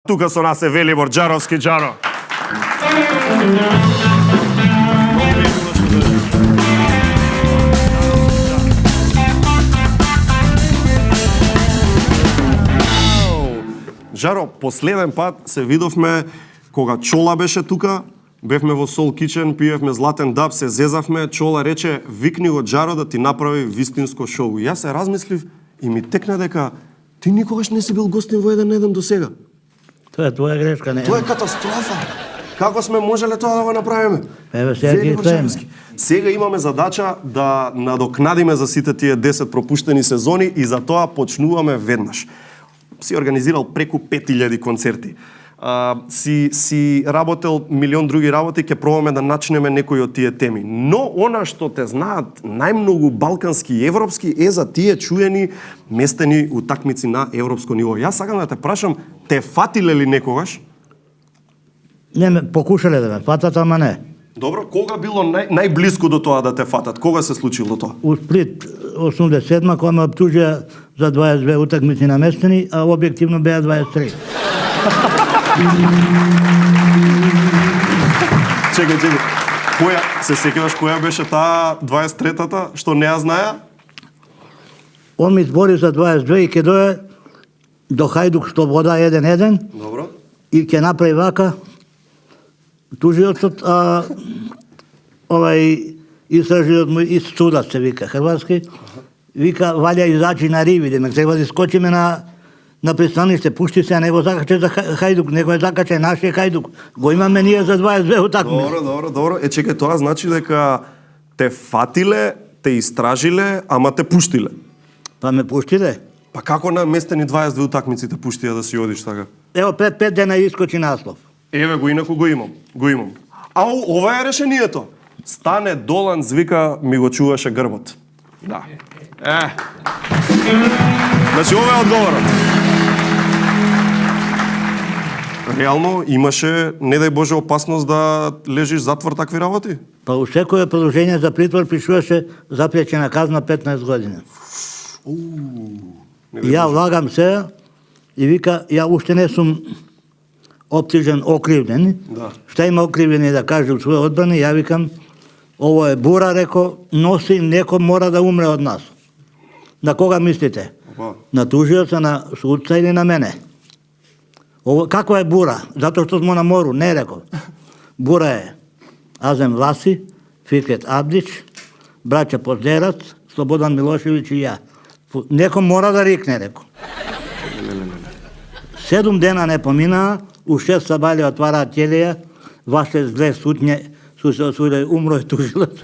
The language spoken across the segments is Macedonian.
Тука со нас е Велибор Џаровски. Џаро. Џаро, последен пат се видовме кога Чола беше тука, бевме во Сол Кичен, пиевме златен даб, се зезавме, Чола рече, викни го Џаро да ти направи вистинско шоу. И јас се размислив и ми текна дека ти никогаш не си бил гостин во еден до сега. Тоа е твоја грешка, не. Тоа е катастрофа. Како сме можеле тоа да го направиме? Еве сега ги правиме. Сега имаме задача да надокнадиме за сите тие 10 пропуштени сезони и за тоа почнуваме веднаш. Си организирал преку 5000 концерти. Си работел милион други работи, ќе пробаме да начнеме некои од тие теми. Но она што те знаат најмногу балкански и европски е за тие чуени местени утакмици на европско ниво. Јас сакам да те прашам, те фатиле ли некогаш? Не ме покушале да ме фатат, ама не. Добро, кога било најблиску до тоа да те фатат? Кога се случило тоа? У Сплит 87-ма, кога ме обтужија за 22 утакмици наместени, а објективно беа 23. Чекај. Која, се сеќаваш која беше таа 23-та, што не ја знаја? Он ми избори за 22 и ќе дое до Хајдук што вода 1-1. Добро. И ќе направи вака тужиоцот, истражиот му из судат се вика хрватски. Вика валја изачи на риви, демек треба да искочиме на пристаниште, пушти се, не го закаче за Хајдук, не го закаче нашиот Хајдук. Го имаме ние за 22 утакмици. Добро. Чекај, тоа значи дека те фатиле, те истражиле, ама те пуштиле. Па ме пуштиле. Па како наместени 22 утакмици те пуштија да си одиш така? Ево пред 5 дена искочи наслов. Еве го инаку го имам. Ау, ова е решението. Стане Долан, звика, ми го чуваше грбот. Да. Значи ова е одговорот. Реално имаше, не дај Боже, опасност да лежиш затвор такви работи? Па у секое продолжение за притвор пишуваше запречена казна 15 години. Ја влагам се и вика, ја уште не сум оптижен, окривден. Да. Šta има окривдени да каже у своја одбрани, ја викам, ово е бура, реко, носи, некој мора да умре од нас. На кога мислите? На тужиоца, на судца или на мене? Ово, каква е бура? Затоа што смо на мору, не рекол. Бура е Азем Власи, Фикет Абдич, браќа Поздерац, Слободан Милошевиќ и ја. Некој мора да рикне, рекол. 7 дена не поминаа, у 6 сабали отвараат телеја, ваше зле сутње, суде умро е тужилец.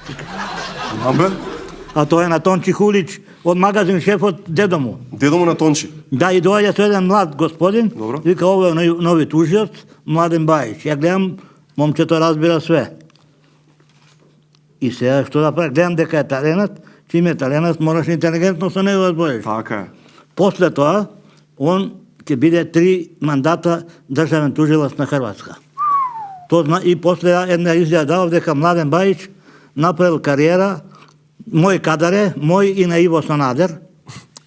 А тоа е на Тончи Хулич, од магазин шефот дедо му. Дедо му на Тончи? Да, и доаѓа со еден млад господин, Добро. Вика, ово е нови тужиоц, Младен Бајич. Ја гледам, момчето разбира све. И сега што да прави, гледам дека е таленат, чим е таленат, мораш интелигентно со него да збориш. Така е. После тоа, он ќе биде 3 мандата државен тужилаc на Хрватска. И после една изјава дал дека Младен Бајич направил кариера, мој кадаре, мој и на Иво Санадер.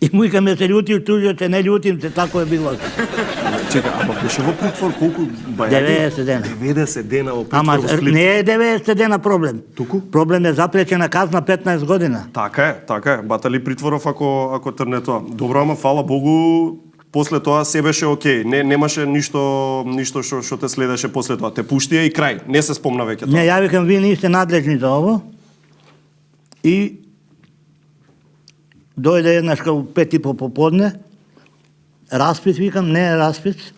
И му икаме се љути, тужилце, не љутим се, тако е било. Чека, ама беше во притвор колку бајаги? 90 дена. 90 дена во притвор Ама во Сплит. не е 90 дена проблем. Туку? Проблем е запречена казна 15 година. Така е. Батали притворов ако трне тоа. Добро, ама фала Богу, после тоа се беше окей. Немаше ништо што те следеше после тоа. Те пуштија и крај. Не се спомна веќе тоа. Не, ја викам, вие не сте надлежни за ово. И дојде еднаш кај 5:30 поподне, распит, викам, не е распит.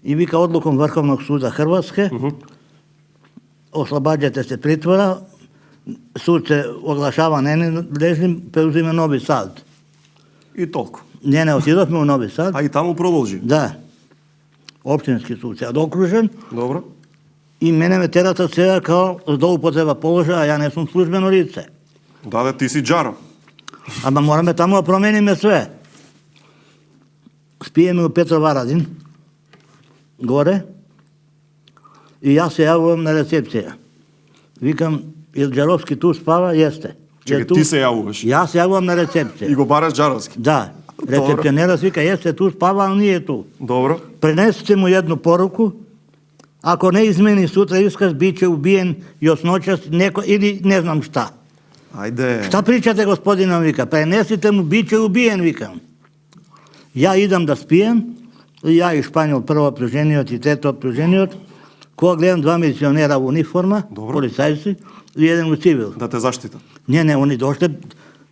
И вика одлуком Врховног суда Хрватske, ослобаѓате се притвора, суд се оглашава ненадлежним, преузима Нови Сад. И толку. Не отидовме у Нови Сад. А и таму продолжи? Да. Општински суд се окружен. Добро. И мене ме терата сега као злоупотреба положа, а ја не сум службено лице. Да, ти си Џаро. Ама мораме таму да промениме све. Спиеме у Петро Варадин, горе, и јас се јавувам на рецепција. Викам, ил Џаровски ту спава? Јесте. Чекай, ти се јавуваш? Јас се јавувам на рецепција. И го бараш Џаровски? Да. Рецепционерот вика, јесте ту, спава, а ние ту. Добро. Пренесете му едну поруку, ако не измени сутра исказ, биче убиен јас ноќас некој или не знам шта. Ајде. Шта причате, господинам, вика, пренесите му, биче убиен, викам. Ја идам да спием, ја и Шпањол прво опружениот и трето опружениот, кога гледам два милиционера во униформа, полицајци, и еден у цивил. Да те заштитат. Не, они дошле,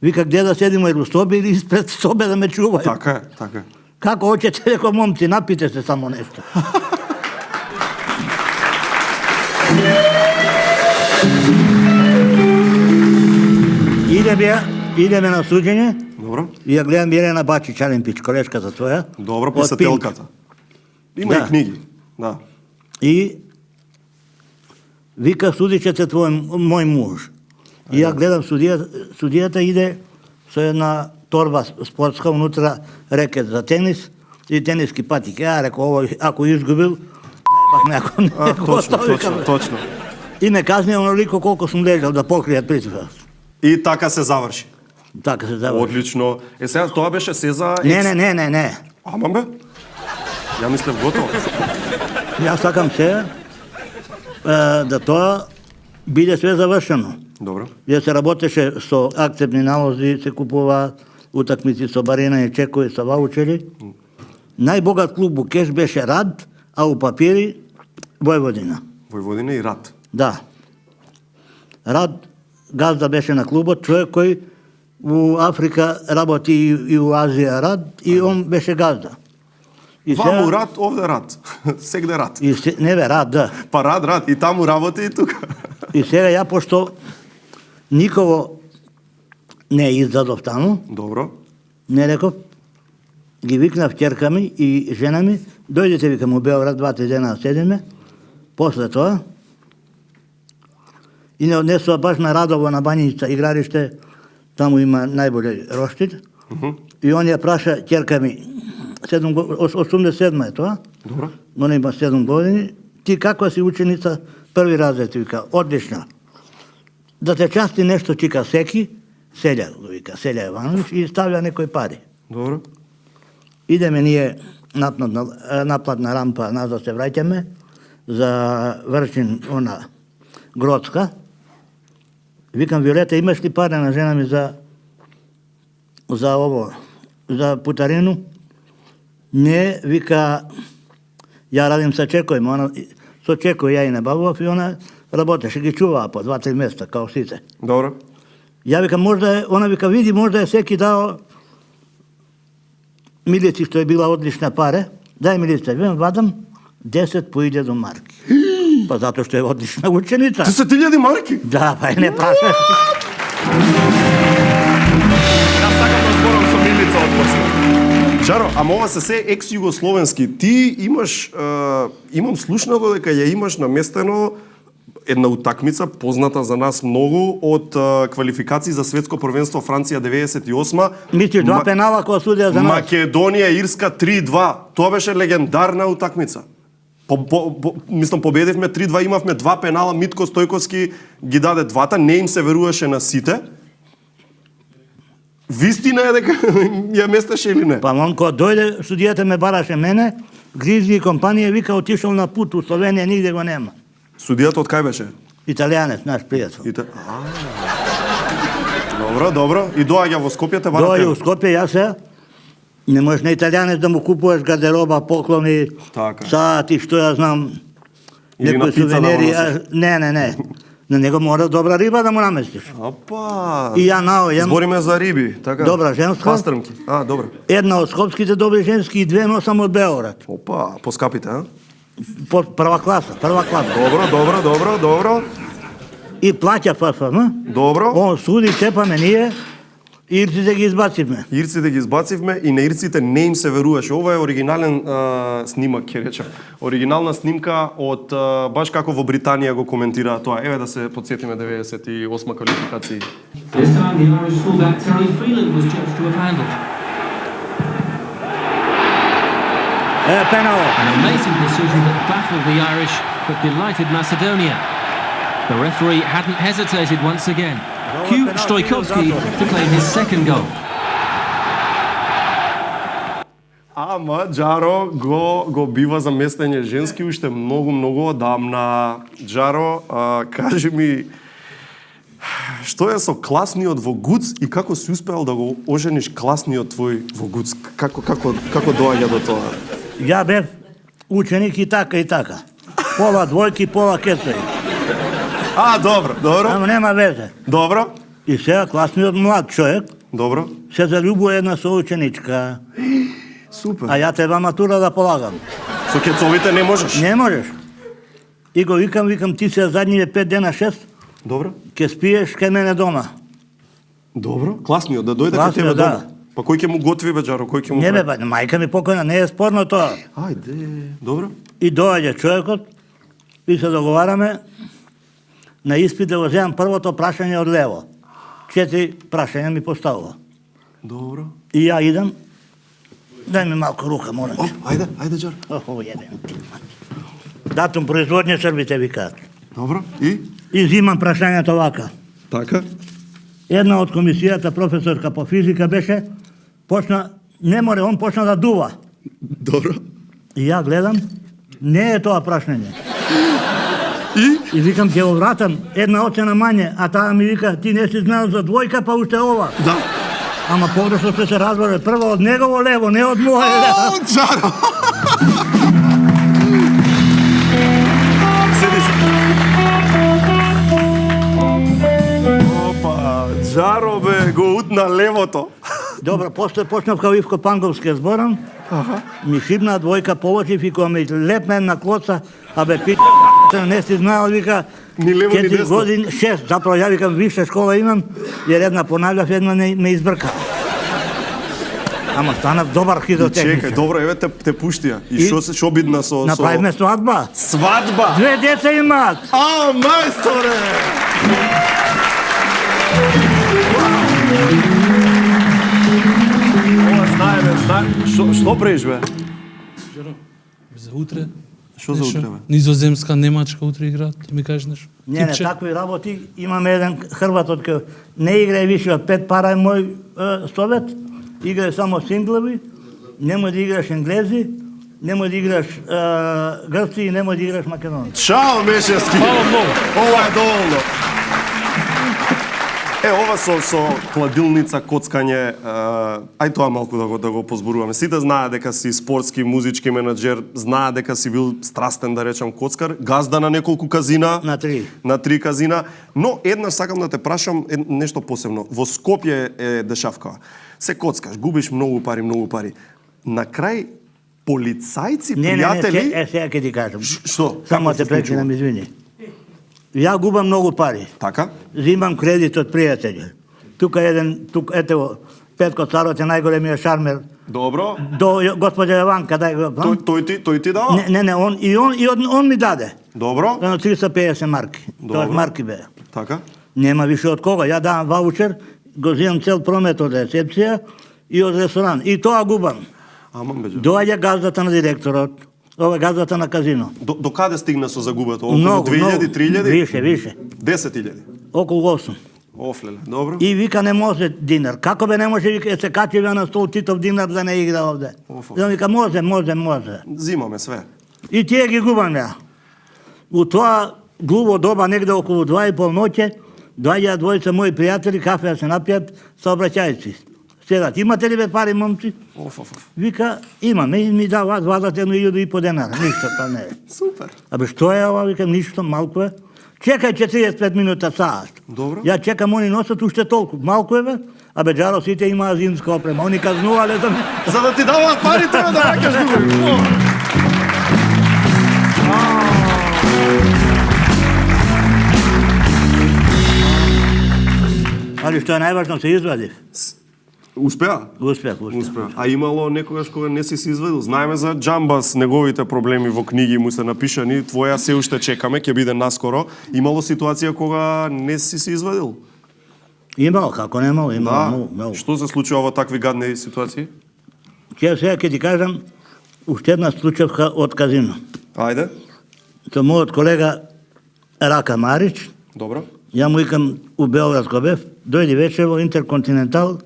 вика, где да седимо, или у соби, или испред собе да ме чувају. Така е, така е. Како hoćete, реко, момци, напите се само нешто. Идеме на суđenje. Добро. И ја гледам Елена Бачич Алимпич, колешката твоја. Добро, писателката. Има и книги, да. И вика, судичете мој муж. И ја гледам судијата иде со една торба спортска, унутра рекет за тенис и тениски патики. Ја реко, овој, ако изгубил, најбах некој. Точно. И ме казни онолико колку сум лежал да покријат притвора. И така се заврши. Така се заврши. Одлично. Сега тоа беше се за... Не. Ама бе? Ја мислев готово. Јас сакам се да тоа биде све завршено. Добро. Ја се работеше со акцепни налози, се купува утакмици со барина и чекови со ваучери. Најбогат клуб у кеш беше Рад, а у папири Војводина. Војводина и Рад. Да. Рад газда беше на клубот, човек кој у Африка работи и у Азија Рад, и он беше газда. Ваму Рад, овде Рад. Сегде Рад. Не бе, Рад, да. Па Рад, и таму работи и тука. И сега ја, пошто никого не издадов таму, Добро. не реков, ги викнав ќерка ми и жена ми, дојдете, викам, у Београд, 2-3 дена седиме, после тоа, и не однесува баш на Радово, на Банјица игралиште, таму има најбоље роштит, и он ја праша ќерка ми, 87 е тоа, Добро. но има 7 години, ти каква си ученица, први разред, вика, одлична. Да те части нешто, чика Секи, Селја, вика, Селја Иванович, и ставља некои пари. Добро. Идеме ние наплатна рампа, назад се враќаме, за Врчин, она, Гродска. Викам, Виолета, имаш ли пари на жена ми за ово, за путарину? Не, вика, ја радим со чекојма, она, со чекој ја и набавував и она работеше, ги чуваа по 2-3 места, као сите. Добро. Ја вика, можда, она вика, види, можда е Секи дао Милици, што е била одлична паре, дај Милица, вадам 10 по 1000 марки. Па затоа што е одлична ученица. 10.000 марки? Да, па не прашаш. Јас сакам да зборам со Милица од после. Жаро, ама ова се екс-југословенски. Ти имаш, имам слушнато дека ја имаш наместено една утакмица позната за нас многу од квалификации за светско првенство Франција 98. Мислиш, два пенала која судија за нас? Македонија Ирска 3-2. Тоа беше легендарна утакмица. Мислам, победивме 3-2, имавме 2 пенала, Митко Стојковски ги даде двата, не им се веруваше на сите. Вистина е дека ја местеше или не? Па он кога дојде, судијата ме бараше мене, Гризли и компанија, вика, отишол на пут у Словенија, нигде го нема. Судијата од кај беше? Италијанец, наш пријател. Добро. И доаѓа во Скопје, те барате? Доаѓа во Скопје, јас се, не можеш на италијанец да му купуваш гардероба, поклони, сати, што ја знам, некои сувенири. Не. На него мора добра риба да му наместиш. Опа. И ја наоѓам. Збориме за риби, така. Добра женска. Пастрмки. Добро. Една од скопските добри женски и 2 носам од Београд. Опа, поскапите, а? Прва класа. Добро. И плаќа ФФМ. Добро. Он суди, чепаме ние, ирците ги избацивме. И на ирците не им се веруваше. Ова е оригинален снимак, ќе речам. Оригинална снимка од баш како во Британија го коментираа тоа. Еве да се потсетиме 98 квалификации. This time the Irish fullback Terry Freeland was judged to have handled. Penalty. An amazing decision that baffled the Irish but delighted Macedonia. The referee hadn't hesitated once again. Cue Stoikovski to claim his second goal. Ама Джаро го бива за местење женски уште многу одамна. Джаро, кажи ми, што е со класниот во ГУЦ и како си успеал да го ожениш класниот твој во ГУЦ? Како доаѓа до тоа? Ја бев ученик и така. Пола двојки, пола кесари. Добро. Ама нема везе. Добро. И сега класниот млад човек Добро. се залюбува една соученичка. Супер. А ја треба матура да полагам. Со кецовите не можеш? Не можеш. И го викам, ти се задниве 5 дена 6, Добро. ќе спиеш кај мене дома. Добро. Класниот, да дојде кај Класниот, тебе да. дома. Па кој ќе му готви, бе, Джаро? Кој ќе му Не бе, прави? мајка ми покојна, не е спорно тоа. Ајде, добро. И доаѓа човекот и се договараме на испит да го земам првото прашање од лево. 4 прашања ми поставува. Добро. И ја идам, дај ми малку рука, молам те. Ајде, Джаро. Охо, еден. Датум производње србите викаат. Добро. И? И взимам прашањето вака. Така? Една од комисијата, професорка по физика беше, он почна да дува. Добро. И ја гледам, не е тоа прашање. И викам, ќе го вратам една оцена мање, а таа ми вика, ти не си знаел за двојка, па уште ова. Да. Ама погрешно се разбере, прво од негово лево, не од моје лево. Джаро! Седи се. Опа, Джаро бе, го утна левото. Добро, после почнав као Ивко Панговски зборам, ми шибна двојка получив и кога ми лепна на клоца, абе не си знаел, вика, Ни лево, ни 4 десно. години, 6, заправо ја викам, висша школа имам, jer една понавljав, една ме избрка. Ама станав добар хидротехничар. Чекај, добро, еве те пуштија. И што бидна со... Направивме свадба. Свадба! 2 деца имаат. Мајсторе! Ова знаеме. Што преиш, бе? За утре. Што за утре, бе? Низоземска, Немачка утре играат, да ми кажеш нешто. Не, такви работи. Имаме еден Хрват од кој не играе више од 5 пара е мој совет. Играе само синглови. Немој да играш енглези, немој да играш грци и немој да играш македонци. Чао, Мешевски! Фала многу. Ова е доволно. Ова со кладилница, коцкање, ај тоа малку да го позборуваме. Сите знаат дека си спортски, музички менаџер, знаат дека си бил страстен, да речам, коцкар, газда на неколку казина. На 3. На 3 казина. Но еднаш сакам да те прашам нешто посебно. Во Скопје е дешавкава. Се коцкаш, губиш многу пари. На крај полицајци, пријатели... Не, сега ќе ти кажам. Што? Само те прекинам, извини. Ја губам многу пари. Така? Зимам кредит од пријатели. Ето, Петко Царот е најголемиот шармер. Добро. До господја Јованка, дај го. Тој ти дава? Не, он ми даде. Добро. 350 марки. Тоа марки бе. Така? Нема више од кога. Ја давам ваучер, го земам цел промет од рецепција и од ресторан. И тоа губам. Аман бе. Доаѓа газдата на директорот. Ова е газдата на казино. До каде стигна со загубето? Околу Многу, 2000, 3000? Више. 10.000. Околу 8. Офлеле, добро. И вика не може динар. Како бе не може, вика, се качива на стол Титов динар да не игра овде. И он вика може. Зимаме све. И тие ги губам ја. У тоа глуво доба, негде околу 2:30 ноќе, доаѓаа двојца мои пријатели, кафе да се напијат, сообраќајци. Седат, имате ли бе пари, момци? Вика, имаме, и ми дава 21.500 денара. Ништо, па не. Супер. Абе, што е ова? Викам, ништо, малку е. Чекај 45 минута саат. Добро. Ја чекам, они носат уште толку. Малку е, бе. Абе, Джаро, сите имаа зимска опрема. Они казнувале за мене. За да ти даваат парите, да раќаш дури. Али што е најважно, се извадив. Успеа? Успеа. А имало некогаш кога не си се извадил? Знаеме за Џамбас, неговите проблеми во книги му се напишани, твоја се уште чекаме, ќе биде наскоро. Имало ситуација кога не си се извадил? Имало, како немало, имало. Што се случува во такви гадни ситуации? Сега ќе ти кажам, уште една случавка од казино. Ајде. Со мојот колега Рака Марич. Добро. Ја му викам у Белград кога бев, дојди вечер во Интерконтинентал,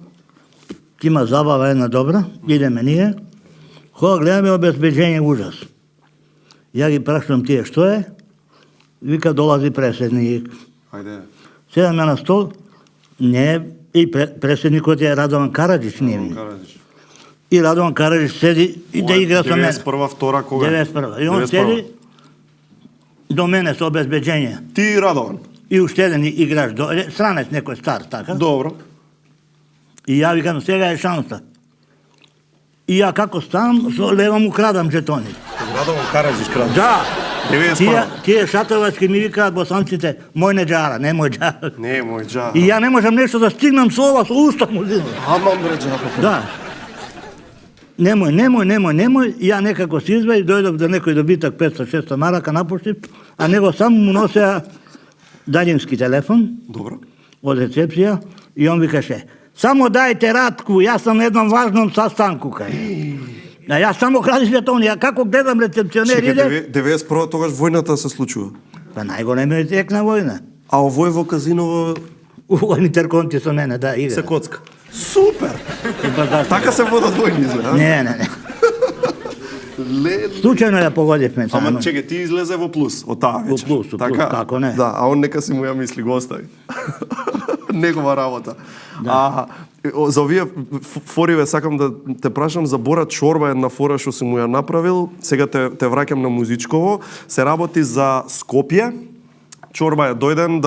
ти има забава една добра, идеме ние, Кога гледаме обезбеđenje, ужас. Ја ги прашувам тие, што е? Вика, долази преседник. Ајде. Седам ја на стол, не, и преседникот е Радован Караджич, не ми. Караджич. И Радован Караджич седи и да игра со мене. 91-а, втора, кога? 91-а. И он седи до мене со обезбеđenje. Ти и Радован. И уште еден играш, странец некој стар, така? Добро. И ја викам, сега е шанса. И ја како ставам, со лева му крадам жетони. Радован Караджич краде. Да. 91. Тие шатовачки ми викаат босанците, мој не джара, не мој джара. Не, мој джа. И ја не можам нешто да стигнам со ова, со уста му зимам. Амам бре джа. Да. Немој, ја некако се извај, дојдов до некој добитак 500-600 марака, напуштив, а него само му носеа далински телефон Добро. од рецепција и он викаше, само дајте Радку, јас сум на едном важном састанку, кај. А јас само крадиш жетони, а како гледам рецепционер иде? 91 тогаш војната се случува. Па најголемиот ек на војна. А овој во казиново Во интерконти со мене, да, игра. се коцка. Супер. Така се водат војни, знаеш? Не. Леле. Случајно ја погодивме само. Ама чекај, ти излезе во плюс од таа вечер. Во плюс, како не. Да, а он нека си му ја мисли, го остави. Негова работа. Да. За овие фориве сакам да те прашам за Бора Чорба, една фора што си му ја направил. Сега те враќам на музичково. Се работи за Скопје. Чорба е дојден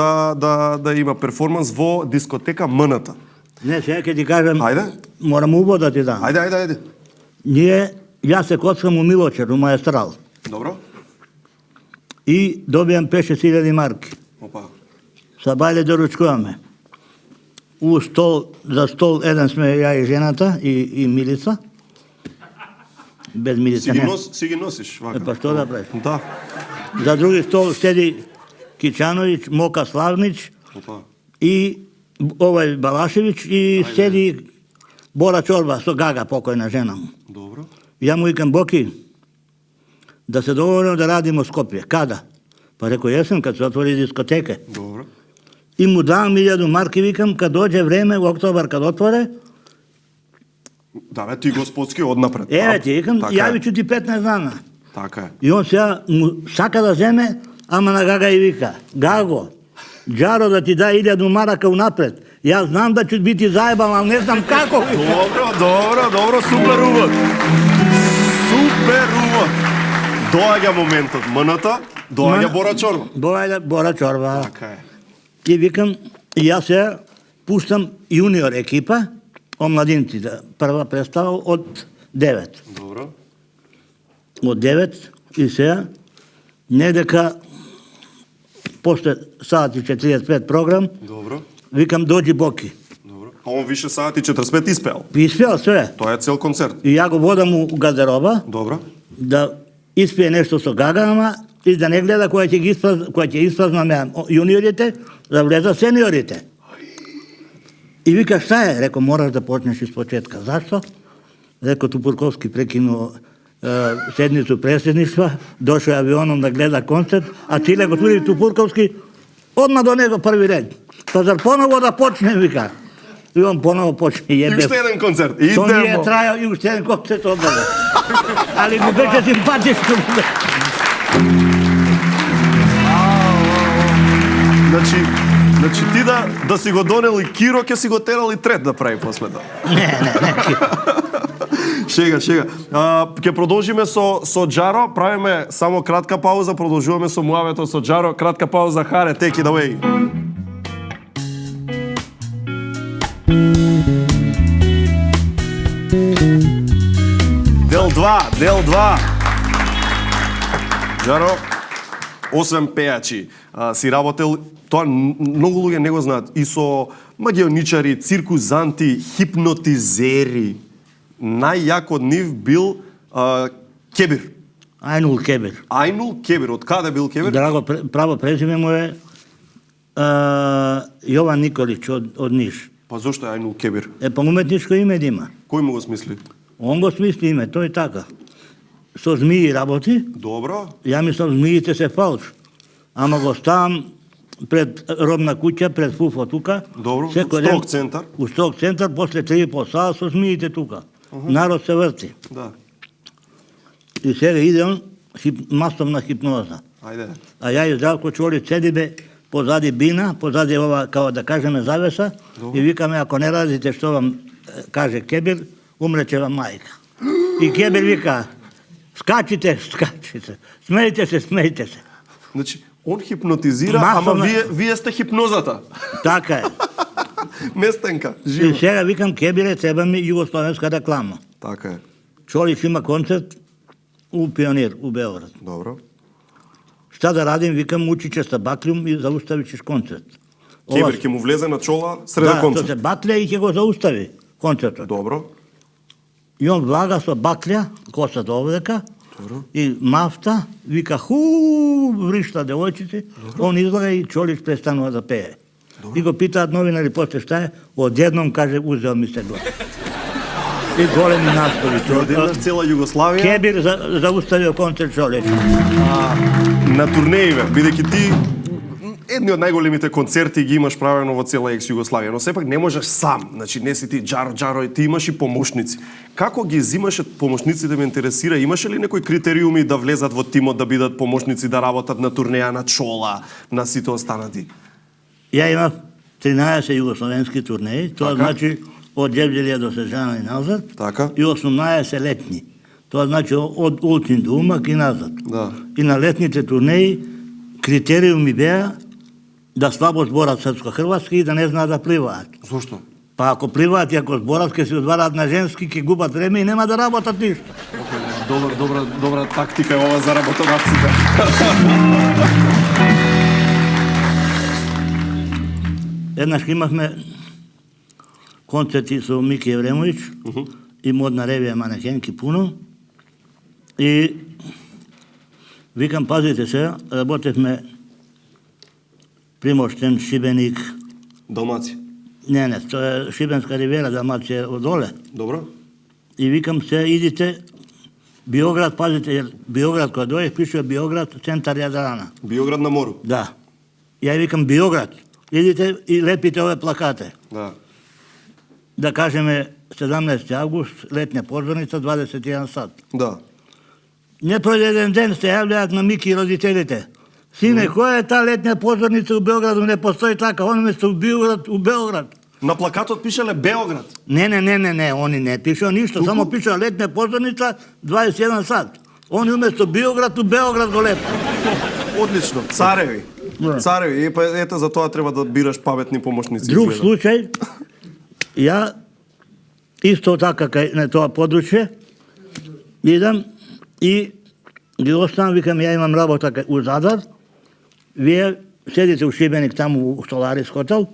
да има перформанс во дискотека МНТ. Не, сега ќе ти кажам. Ајде. Морам увод да ти дам. Ајде. Јас се коцкам у Милочер, у Маестрал. Добро. И добијам 5-6 марки. Опа. Са бајле доручкуваме. За стол еден сме ја и жената и Милица. Без Милица не. Си ги носиш, вака. Па што да правиш? Да. За други стол седи Кичановиќ, Мока Славнич Опа. и овој Балашевиќ и седи Бора Чорба со Гага, покојна жена му. Добро. Ја му викам, Боки, да се договориме да радиме во Скопје. Када? Па рекој, јесен, кад се отвори дискотеке. Добро. И му давам 1000 марки, викам, кад доđe време, во октобар, кад отворе, Да, бе, ти господски однапред. еве ти, викам, така јави ću ти 15 дана. Така е. И он сега му сака да земе, ама на Гага и вика, Гаго, Джаро да ти да 1000 марака унапред. Јас знам да ќе бити заебан, ал не знам како. Добро, супер увод. Доаѓа моментот, МНТ, доаѓа Бора Чорба. Доаѓа Бора Чорба. Така е. И викам, јас се пуштам јуниор екипа, омладинците, прва представа од 9. Добро. Од 9 и сега, недека после сати 45 програм, Добро. викам, доđi Боки. Добро. А он више сати 45 испеал. Испеал све. Тоа е цел концерт. И ја го водам у гардероба, Добро. да испие нешто со Гага, ама и да не гледа која ќе испразнаме јуниорите, да влезат сениорите. И вика, шта е? Реко, мораш да почнеш испочетка. Зашто? Реко, Тупурковски прекинуo седницу преседништва, дошо авионом да гледа концерт, а Чиле го тури Тупурковски, одма до него први ред. Па зар поново да почне, вика. И он поново почне, И ебе. уште еден концерт. То ми е Идемо. трајал и уште еден концерт оддаде. Али ми беше симпатично. Значи ти да си го донел и Киро, ќе си го терал и трет да прави после тоа. Не. Шега. Ќе продолжиме со Джаро, правиме само кратка пауза, продолжуваме со муавето со Джаро, кратка пауза, Харе, take it away. Дел 2. Джаро, освен пејачи, си работел, тоа многу луѓе не го знаат, и со магионичари, циркузанти, хипнотизери. Најјак од нив бил Кебир. Ајнул Кебир. Ајнул Кебир. Од каде бил Кебир? Драго, право презиме му е Јован Николич од Ниш. Па зошто е Ајнул Кебир? Па уметничко име дима. Кој му го смисли? Он го смисли име, тој така. Со змии работи, Добро. ја мислам змиите се фалш. Ама го ставам пред робна куќа, пред Фуфо тука. Добро. Секој Сток ден центар. У сток центар, после 3,5 сата со змиите тука. Народ се врти. Да. И сега иде он масовна хипноза. Ајде. А ја и Здравко Чолич седиме позади бина, позади ова, као да кажеме, завеса, и викаме, ако не радите што вам каже Кебир, умрече вам мајка. И Кебир вика, скачите, скачите, смејте се. Значи, он хипнотизира, Масовна- ама вие сте хипнозата. Така е. Местенка, И живо. сега викам, Кебире, треба ми југословенска реклама. Така е. Чолич има концерт у Пионир, у Београд. Добро. Šta da radim, vikam, ući će sa bakljom i zaustavit ćeš koncert. Кебир ќе му влезе на чола среде Da, to концерт. se baklja i će go zaustavi koncertot. Добро. I on vlaga sa baklja, kosa do ovdeka, i mafta, vika, vrišta devojčici, on izlaga i Čolić prestanува da peje. I go pitaat novinari posle šta je, odjednom kaže, uzeo mi se glas. I golemi nastavi. Одеднаш цела Југославија Kebir zaustavio koncert Čolića. на турнеиве, бидејќи ти едни од најголемите концерти ги имаш правено во цела екс-Југославија, но сепак не можеш сам, значи не си ти Джаро, ти имаш и помошници. Како ги зимаше помошниците, ме интересира, имаше ли некои критериуми да влезат во тимот, да бидат помошници, да работат на турнеја, на Чола, на сите останати? Ja imam 13 jugoslovenski turneji, to znači od Đevđelija do Sežana i nazad, Така? i 18 letnji. To znači od Ulcin do Umag i nazad. Да. I na letните turneji kriterijumi bea da slabo zborat srpsko-hrvatski i da ne zna da plivaat. Зошто? Pa ako plivaat i ako zborat ke se odvarat na ženski, ke gubat vreme i nema da rabotat ništa. Добра тактика е ова за работодавците. Еднаш имавме концерти со Мики Евремович и модна ревија манекенки пуно. И викам, пазите се, работевме Примоштен, Шибеник. Далмација. Не, тоа е Шибенска ривера, Далмација одоле. Добро? И викам се, идите Биоград, пазите, јер Биоград кој дојде, пишува Биоград, центар Јадрана. Биоград на мору. Да. Ја викам Биоград, идите и лепите ове плакате. Да. Да кажеме 17. август, летна позорница, 21 сат. Да. Не пројде еден ден, се јавлjaат на Мики и родителите. Сине, која е таа летна позорница у Белграду? Не постои така, он место у Белград. На плакатот пишеле Београд. Не, они не пишува ништо, само пишува летна позорница, 21 сат. Они уместо Биоград у Белград го лепа. Одлично. Цареви. Да. Цареви. Ето за тоа треба да бираш паметни помошници. Друг изгледа. случај, ја исто така кај на тоа подручје идам и ги оставам, викам, ја имам работа у Задар, вие седите у Шибеник таму у Соларис хотел,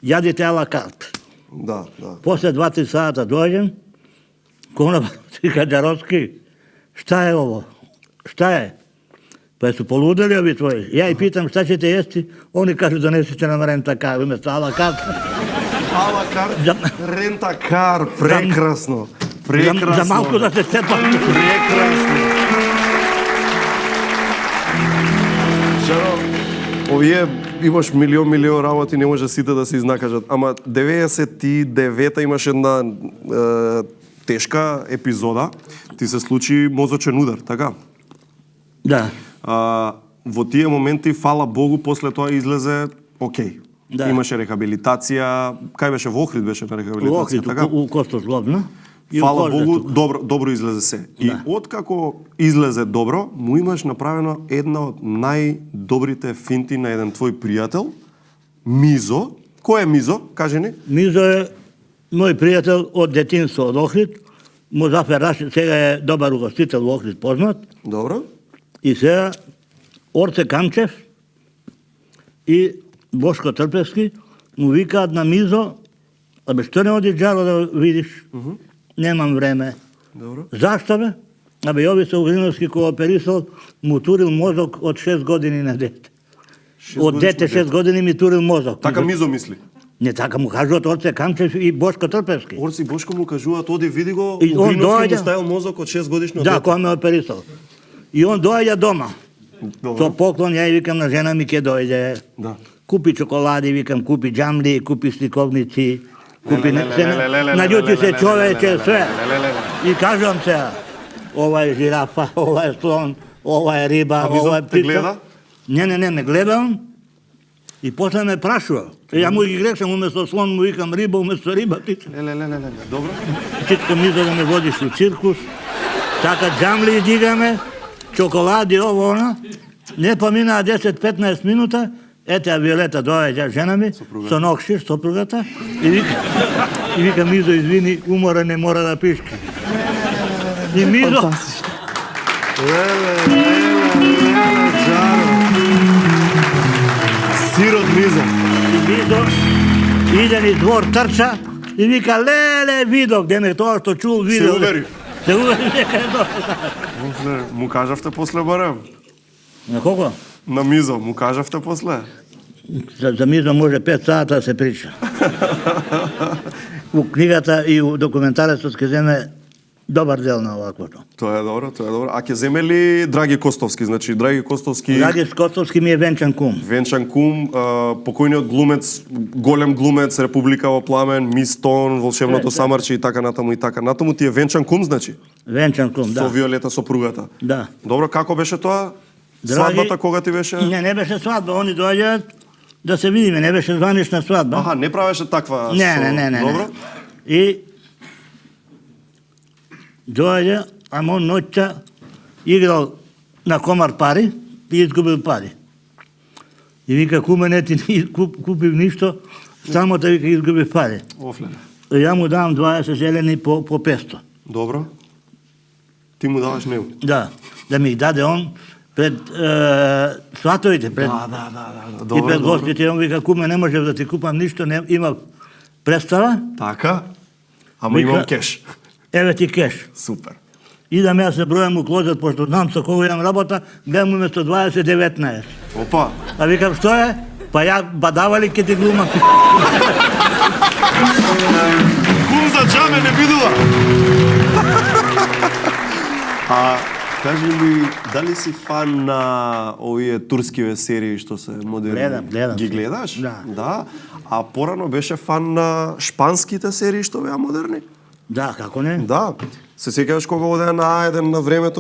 јадите ала карт. Да. После 2-3 сата дојдем, конобар вика, Джаровски, šta je ovo? Šta je? Pa su poludeli ovi tvoji. Ja ih pitam šta ćete jesti, oni kažu donesite nam renta kar, umjesto ala kart. Ала кар, рента кар, прекрасно. Прекрасно. За малко да се степам. Прекрасно. Жаро, овие имаш милион работи, не може сите да се изнакажат. Ама 99-та имаш една тешка епизода, ти се случи мозочен удар, така? Да. Во тие моменти, фала Богу, после тоа излезе окей. Да. Имаше рехабилитација, кај беше во Охрид беше на У рехабилитација, Охрид, така? у Костозлобна. Фала Богу, добро излезе се. И Да. откако излезе добро, му имаш направено една од најдобрите финти на еден твој пријател, Мизо. Кој е Мизо? Кажи ни. Мизо е мој пријател од детинство од Охрид. Музафер Рашид сега е добар угостител во Охрид, познат. Добро. И сега Орце Камчев и Бошко Трпевски му викаат на Мизо, абе што не оди Джаро да видиш? Немам време. Добро. Зашто бе? Абе Јовица Угриновски кој оперисал му турил мозок од 6 години на дете. Од дете 6 години ми турил мозок. Така Мизо мисли. Не така му кажуваат Орце Камчев и Бошко Трпевски. Орци и Бошко му кажуваат, оди види го, И он Угриновски доаѓа. му ставил мозок од 6 годишно Да, дете. кој ме оперисал. И он доаѓа дома. Добро. Со поклон, ја и викам на жена ми ке дојде. Да. Купи чоколади, викам, купи джамли, купи сликовници, купи Леле, леле, леле, наљути се леле, човече, леле, све. леле, леле. И кажувам се, ова е жирафа, ова е слон, ова е риба, Мизо ова е те птица. гледа? Не гледам. И после ме прашува. Ја му ги грешам, уместо слон му викам риба, уместо риба птица. Леле, добро. Читка Мизо да ме водиш у циркус. Така джамли дигаме, чоколади, ово, она. Не поминаа 10-15 минута, ете Виолета доаѓа жена ми, со нокшир, сопругата, и вика Мизо, извини, умора не мора да пишки. И Мизо... Леле, Джаро. Сирот Мизо. И Мизо иде низ двор, трча, и вика, леле, видок, дене тоа што чул, видео. Се увери. Се увери, дека е тоа. Му кажавте после барем? На колко? На Мизо, му кажавте после? За Мизо може 5 сата да се прича. У книгата и у документарецот ќе земе добар дел на оваквото. Тоа е добро. А ќе земе ли Драги Костовски? Значи, Драги Костовски... Драги Костовски ми е венчан кум. Венчан кум, покојниот глумец, голем глумец, Република во пламен, Мис Тон, Волшебното самарче и така натаму и така. Натаму ти е венчан кум, значи? Венчан кум, да. Со Виолета, сопругата. Да. Добро, како беше тоа? Драги... Свадбата кога ти беше? Не беше свадба, они доаѓаат да се видиме, не беше званична свадба. Аха, не правеше таква... Не. Добро? И доаѓа, ама он ноќта играл на комар пари и изгубил пари. И вика, куме, не ти купив ништо, само да вика изгубив пари. Офле. И ја му давам 20 зелени по 500. Добро. Ти му даваш него? Да, да ми ги даде он пред сватовите, пред... Да. И пред гостите, он вика, куме, не можев да ти купам ништо, не, има представа, Така? Ама Вика- имам кеш. еве ти кеш. Супер. Идам јас се бројам у клозет, пошто знам со кого имам работа, гледам уместо 20, 19. Опа. А викам, што е? Па ја бадавали ке ти глумам. Кум за джаме не бидува. А кажи ми, дали си фан на овие турскиве серии што се модерни? Гледам. Ги гледаш? Да. А порано беше фан на шпанските серии што беа модерни? Да, како не? Да. Се сеќаваш кога одеа на А1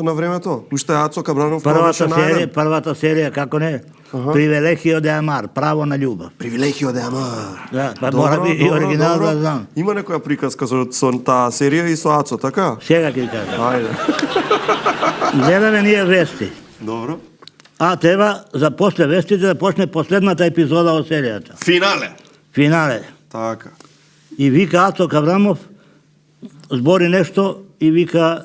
на времето? Уште Ацо Кабранов кога беше на А1? Првата серија, како не? Привилегио де амар, право на љубов. Привилегио де амар. Да, па мора би и оригинал да знам. Има некоја приказка со таа серија и со Ацо, така? Сега ќе кажам. Ајде. Гледаме ние вести. Добро. А треба за после вестите да почне последната епизода од серијата. Финале. Така. И вика Ацо Кабрамов, збори нешто и вика,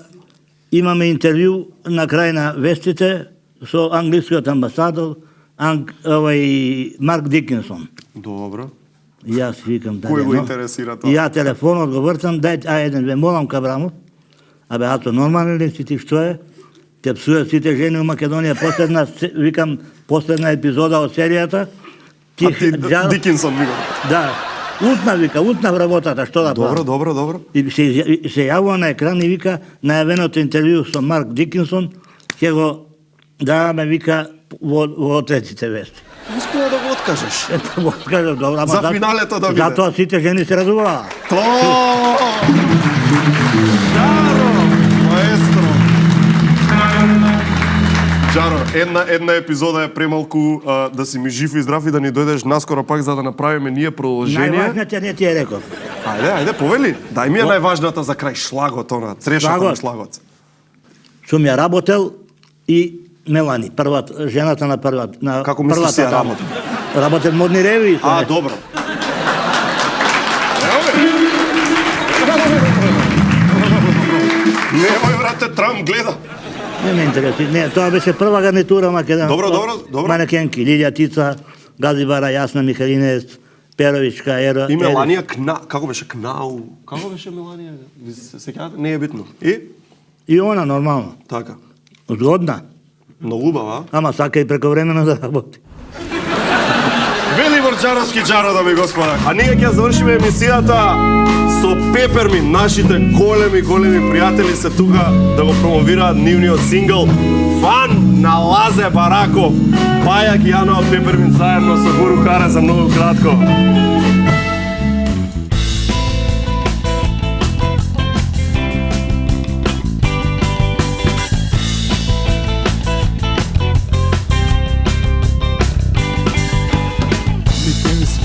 имаме интервју на крај на вестите со англискиот амбасадор Марк Дикинсон. Добро. И јас викам, Кој го интересира тоа? И ја телефонот го вртам, дај, еден ве молам Кабрамов, абе, Ато, нормален ли си ти, што е? Те псујат сите жени у Македонија, викам, последна епизода од серијата. А ти Дикинсон ми го. Да, утнав работата, што да правам? Добро. И се јавува на екран и вика, најавеното интервју со Марк Дикинсон, ќе го даваме, вика, во третите вести. Успеа да го откажеш. Ето го кажам, добро, ама За финалето да биде. затоа сите жени се разуваа. Джаро, маестро. Джаро, една епизода е премалку да си ми жив и здрав и да ни дојдеш наскоро пак за да направиме ние продолжение. Најважната не ти е реков. Ајде, повели. Дај ми ја најважната за крај, шлагот, црешата на шлагот. Сум ја работел и Мелани, жената на првата. Како мислиш се ја работел? Работел модни ревии. А, добро. Немој, брате, Трам гледа. Не ме интереси. Не, тоа беше прва гарнитура Македонија. Добро. Манекенки, Лилија Тица, Газибара, Јасна Михалинец, Перовичка, Ера. И Меланија како беше Кнау? Како беше Меланија? Се сеќавате? Не е битно. И она нормално. Така. Згодна. Многу убава. Ама сака и прековремено да работи. Велибор Джаровски, Джаро, дами и господа. А ние ќе завршиме емисијата со Пепермин. Нашите големи пријатели се тука да го промовираат нивниот сингл Фан на Лазе Бараков. Пајак и Јана од Пепермин заедно со Гуру Хара за многу кратко.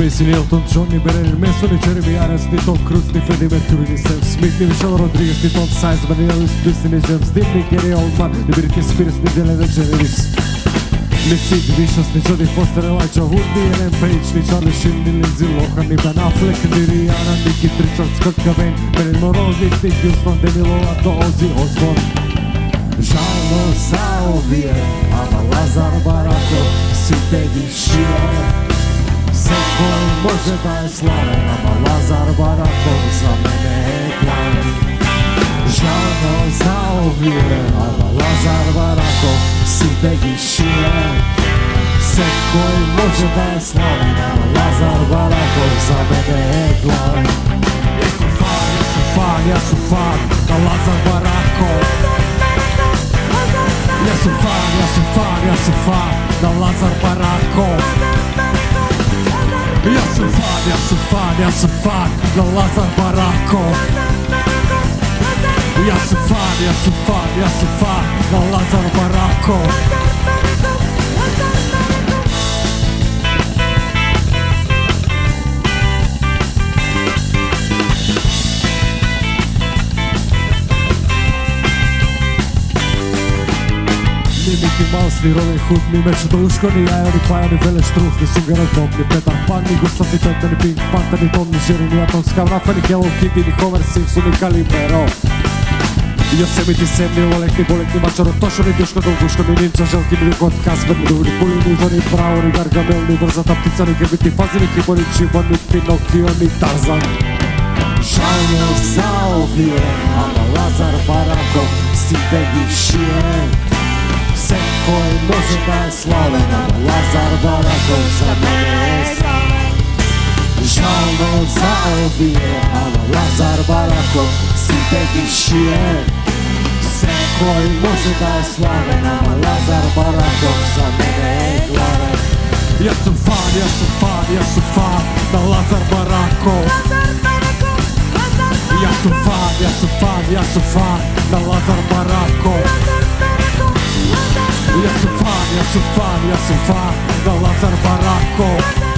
Spacey, Elton John, ni Berlin Mason, ni Jeremy Irons, ni Tom Cruise, ni Freddie Mercury, ni Sam Smith, ni Michelle Rodriguez, ni Tom Sizemore, ni Elvis Presley, ni James Dean, ni Gary Oldman, ni Britney Spears, ni Dylan DeGeneres, ni Sid Vicious, ni Jodie Foster, Elijah Wood, ni Ellen Page, ni Charlie Sheen, ni Lindsay Lohan, ni Ben Affleck, ni Rihanna, ni Keith Richards, Kurt Cobain, Marilyn Monroe, Whitney Houston, Demi Lovato, Ozzy Osbourne. Žalno za ovije, ама Lazar Barakov сите ги шие. Секој може да е славен, ама Лазар Бараков за мене е главен. Жално за овие, ама Лазар Бараков сите ги шие. Секој може да е славен, ама Лазар Бараков за мене е главен. Јас сум фан на Лазар Бараков. Јас сум фан на Лазар Бараков. Јас сум фан на Лазар Бараков. Јас сум фан на Лазар Бараков. Мики Маус, ни Робин Худ, ни Мечето Ушко, ни Јајо, ни Паја, ни Велеш Трух, ни Сунгеров Боб, ни Петар Пан, ни Густав, ни Петар, ни Пинк Пантер, ни Том, ни Жери, ни Атомска Врафа, ни Хело Киди, ни Хомер Симпсон, ни Калимеро. Јосемити Сем, ни Олег, ни Болек, ни Мачаро Тошо, ни Душко, Долгушко, ни Нинча Желки, ни Кот Каспер, ни Дури Пули, ни Жони Браво, ни Гаргамел, ни Врзата Птица, ни Грбити Фази, ни Кибо, ни Чибо, ни Пинокио, ни Тарзан. Жално за овие, ама Лазар Бараков сите ги шие. Секој може да е славен, ама Лазар Бараков за мене е славен. Жално за овие, ама Лазар Бараков сите ги шие. Секој може да е славен, ама Лазар Бараков за мене е главен. Јас сум фан на Лазар Бараков. Јас сум фан на Лазар Бараков. Јас сум фан на Лазар Бараков.